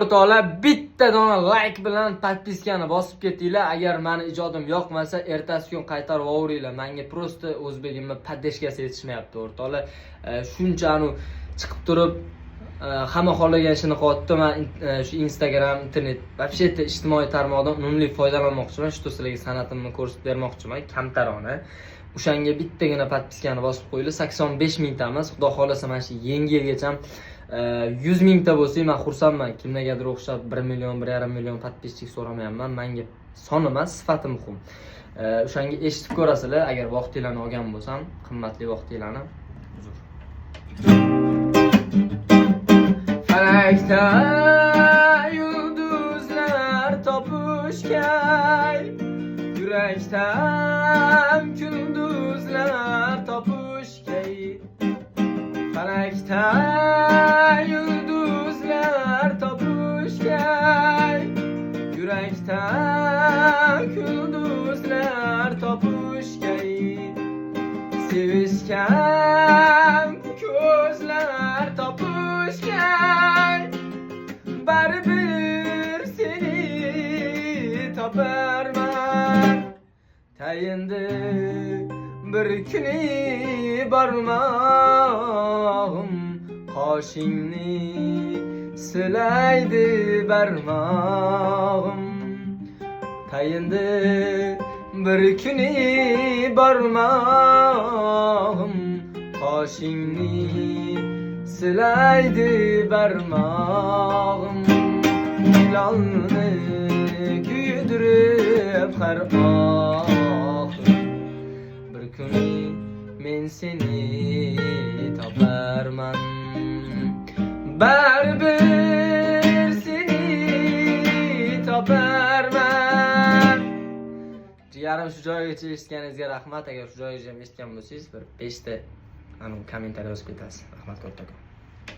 O'rtoqlar, bitta dona like bilan podpiskani bosib ketinglar. Agar meni ijodim yoqmasa, ertasi kun qaytarib o'ringlar. Menga prosta o'zbegimni podдержкасы yetishmayapti, o'rtoqlar. Shunchani chiqib turib, hamma xohlagan ishini qilyapti. Men shu Instagram, internet, вообще ijtimoiy tarmoqdan unumli foydalanmoqchiman. Shu sizlarga san'atimni ko'rsatib bermoqchiman, kamtarona. O'shanga bittagina podpiskani bosib qo'yinglar. 85 mingtamiz. Xudo xolasa mana shu yangi yilgacha 100 mingta bo'lsa, men xursandman. Kimlargadir o'xshab 1 million, 1,5 million podpischik so'ramayapman. Menga son emas, sifati muhim. O'shanga eshitib ko'rasizlar, agar vaqtinglarni olgan bo'lsam, qimmatli vaqtinglarni. Uzr. Falakda yulduzlar topushgay, yurakdan kunduzlar topushgay. Falakda yulduzlar topushgay, yurakdan kunduzlar topushgay. Sevishgan ko'zlar topushgay, baribir seni toparman. Tayindi bir kuni barmog'im, qoshingni silaydi barmog'im. Tayindi bir kuni barmog'im, qoshingni silaydi barmog'im. Hilolni kuydirib har oxir, bir kuni men seni toparman. Baribir seni toparman. Jigarim, shu joygacha eshitganingizga rahmat. Agar shu joygacha eshitgan bo'lsangiz, bir 5 ta kommentariy yozib ketasiz. Rahmat katta.